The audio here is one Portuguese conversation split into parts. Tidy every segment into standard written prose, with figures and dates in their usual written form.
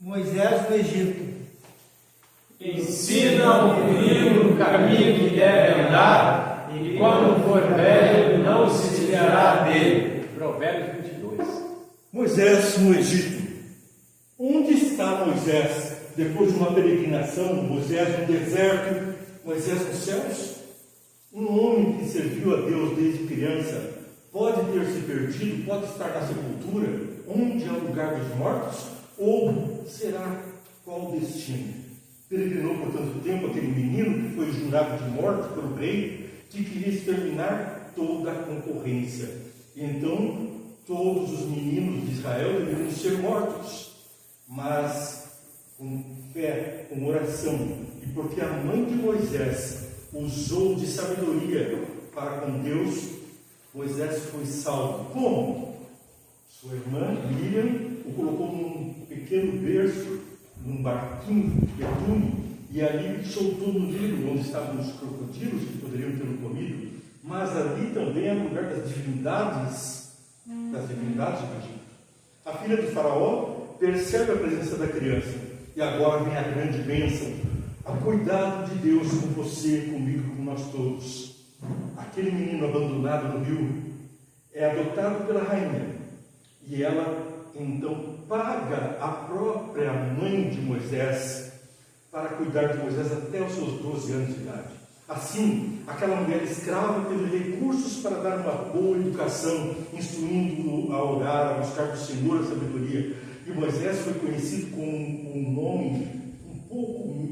Moisés no Egito. Ensina o menino o caminho que deve andar, e quando for velho não se desviará dele. Provérbios 22. Moisés no Egito. Onde está Moisés depois de uma peregrinação? Moisés no deserto, Moisés nos céus? Um homem que serviu a Deus desde criança pode ter se perdido, pode estar na sepultura, onde é o lugar dos mortos? Ou será qual o destino? Peregrinou por tanto tempo aquele menino que foi jurado de morte pelo rei, que queria exterminar toda a concorrência. Então, todos os meninos de Israel deveriam ser mortos, mas com fé, com oração, e porque a mãe de Moisés usou de sabedoria para com Deus, Moisés foi salvo. Como? Sua irmã Miriam o colocou num pequeno berço, num barquinho de betume, e ali soltou no Nilo, onde estavam os crocodilos que poderiam tê-lo comido, mas ali também é o lugar das divindades do Egito. A filha do faraó percebe a presença da criança, e agora vem a grande bênção, a cuidado de Deus com você, comigo, com nós todos. Aquele menino abandonado no rio é adotado pela rainha, e ela então paga a própria mãe de Moisés para cuidar de Moisés até os seus 12 anos de idade. Assim, aquela mulher escrava teve recursos para dar uma boa educação, instruindo-o a orar, a buscar do Senhor a sabedoria. E Moisés foi conhecido como um homem um pouco,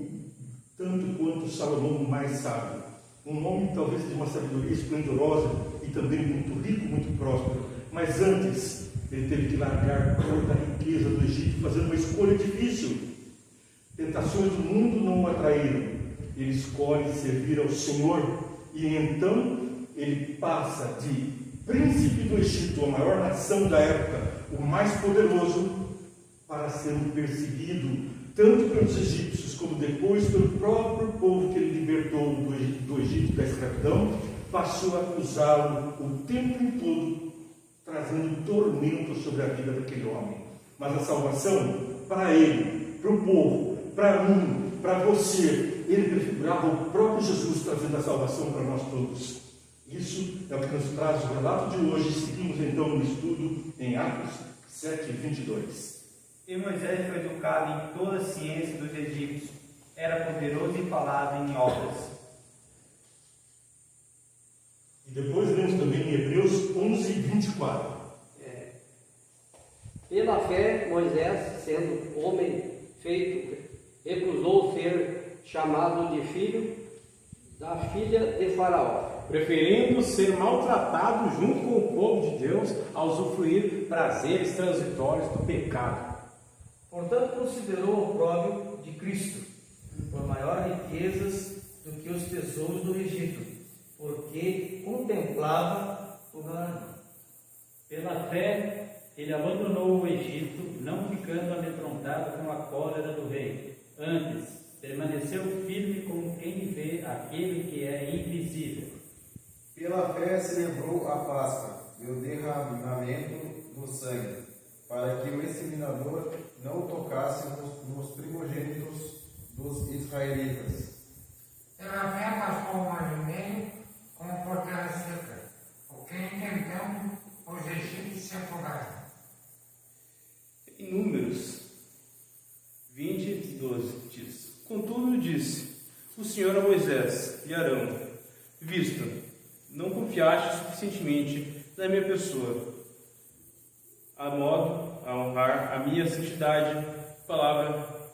tanto quanto Salomão, mais sábio. Um homem talvez de uma sabedoria esplendorosa e também muito rico, muito próspero. Mas antes, ele teve que largar toda a riqueza do Egito, fazendo uma escolha difícil. Tentações do mundo não o atraíram. Ele escolhe servir ao Senhor, e então ele passa de príncipe do Egito, a maior nação da época, o mais poderoso, para ser um perseguido, tanto pelos egípcios, como depois pelo próprio povo que ele libertou do Egito, da escravidão, passou a acusá-lo o tempo todo, trazendo tormento sobre a vida daquele homem. Mas a salvação, para ele, para o povo, para mim, para você, ele prefigurava o próprio Jesus trazendo a salvação para nós todos. Isso é o que nos traz o relato de hoje. Seguimos então no estudo em Atos 7, 22. E Moisés foi educado em toda a ciência dos egípcios, era poderoso e falava em obras. E depois lemos também em Hebreus 11, 24. Pela fé, Moisés, sendo homem feito, recusou ser chamado de filho da filha de Faraó, Preferindo ser maltratado junto com o povo de Deus a usufruir prazeres transitórios do pecado. Portanto, considerou o próprio de Cristo por maior riquezas do que os tesouros do Egito, porque contemplava o galardão. Pela fé, ele abandonou o Egito, não ficando amedrontado com a cólera do rei. Antes, permaneceu firme como quem vê aquele que é invisível. Pela fé se lembrou a Páscoa e o derramamento do sangue, para que o exterminador não tocasse nos primogênitos dos israelitas. Pela fé passou o mar vermelho como por terra seca, porque então os egípcios se afogaram. Em Números 20, 12 diz: Contudo disse o Senhor a Moisés e Arão: Visto, não confiaste suficientemente na minha pessoa, a modo a honrar a minha santidade, palavra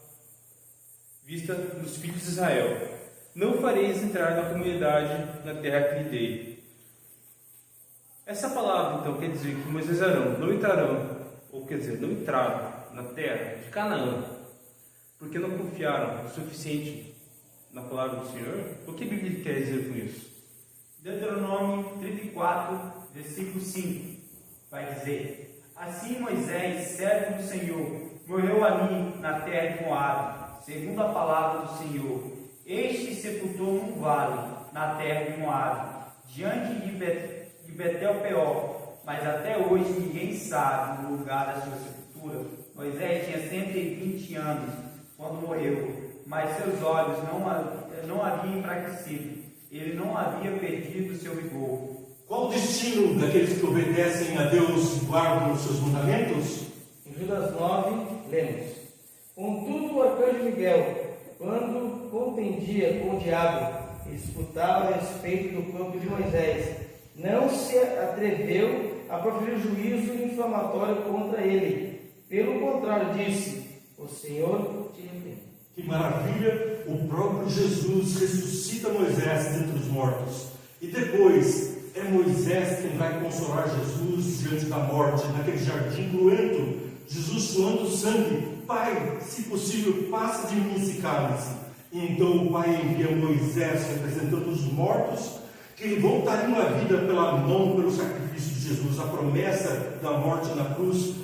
vista nos filhos de Israel, não fareis entrar na comunidade na terra que lhe dei. Essa palavra, então, quer dizer que Moisés e Arão não entrarão, ou quer dizer, não entraram na terra de Canaã, porque não confiaram o suficiente na palavra do Senhor. O que a Bíblia quer dizer com isso? Deuteronômio 34, versículo 5, vai dizer: Assim Moisés, servo do Senhor, morreu ali na terra de Moabe, segundo a palavra do Senhor. Este sepultou num vale, na terra de Moabe, diante de Betel-Peor, mas até hoje ninguém sabe o lugar da sua sepultura. Moisés tinha 120 anos quando morreu, mas seus olhos não haviam enfraquecido. Ele não havia perdido seu vigor. Qual o destino daqueles que obedecem a Deus e guardam os seus mandamentos? Em Judas 9, lemos: Contudo, o arcanjo Miguel, quando contendia com o diabo e disputava a respeito do corpo de Moisés, não se atreveu a proferir juízo inflamatório contra ele. Pelo contrário, disse: O Senhor te repreende. Que maravilha! O próprio Jesus ressuscita Moisés dentre os mortos. E depois é Moisés quem vai consolar Jesus diante da morte, naquele jardim cruento. Jesus suando sangue: Pai, se possível, passa de mim esse cálice. E então o Pai envia Moisés representando os mortos, que voltariam à vida pela mão, pelo sacrifício de Jesus. A promessa da morte na cruz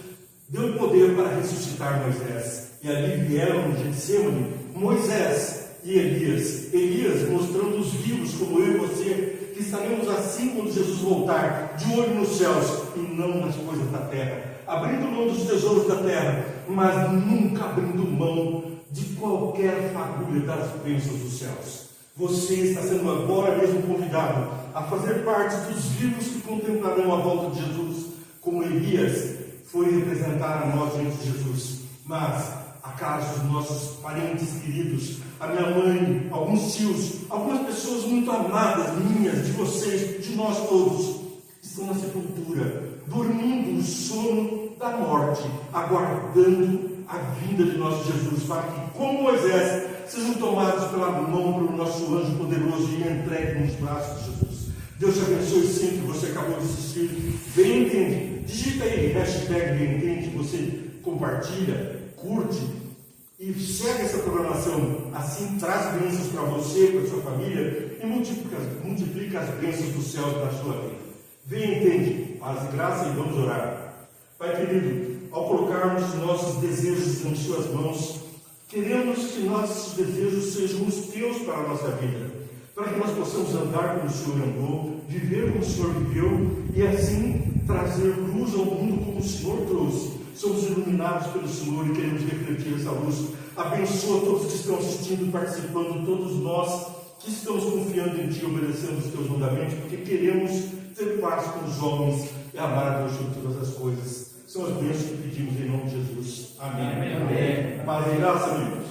deu poder para ressuscitar Moisés. E ali vieram no Getsemane Moisés e Elias. Elias mostrando os vivos, como eu e você, que estaremos assim quando Jesus voltar, de olho nos céus e não nas coisas da terra, abrindo mão dos tesouros da terra, mas nunca abrindo mão de qualquer fagulha das bênçãos dos céus. Você está sendo agora mesmo convidado a fazer parte dos vivos que contemplarão a volta de Jesus, como Elias foi representar a nós diante de Jesus. Mas acaso os nossos parentes queridos, a minha mãe, alguns tios, algumas pessoas muito amadas minhas, de vocês, de nós todos, estão na sepultura, dormindo o sono da morte, aguardando a vinda de nosso Jesus, para que, como Moisés, sejam tomados pela mão pelo nosso anjo poderoso e entregues nos braços de Jesus. Deus te abençoe sempre que você acabou de assistir. Bem Entende. Digita aí hashtag Bem Entende, você compartilha, curte e segue essa programação. Assim traz bênçãos para você, para a sua família e multiplica as bênçãos dos céus na sua vida. Bem Entende. Paz e graça, e vamos orar. Pai querido, ao colocarmos nossos desejos em suas mãos, queremos que nossos desejos sejam os teus para a nossa vida, para que nós possamos andar como o Senhor andou, viver como o Senhor viveu e assim trazer luz ao mundo como o Senhor trouxe. Somos iluminados pelo Senhor e queremos refletir essa luz. Abençoa todos que estão assistindo, participando, todos nós que estamos confiando em Ti, obedecendo os Teus mandamentos, porque queremos ter paz com os homens e amar a Deus sobre todas as coisas. São as bênçãos que pedimos em nome de Jesus. Amém. Amém. Paz e graça, amigos.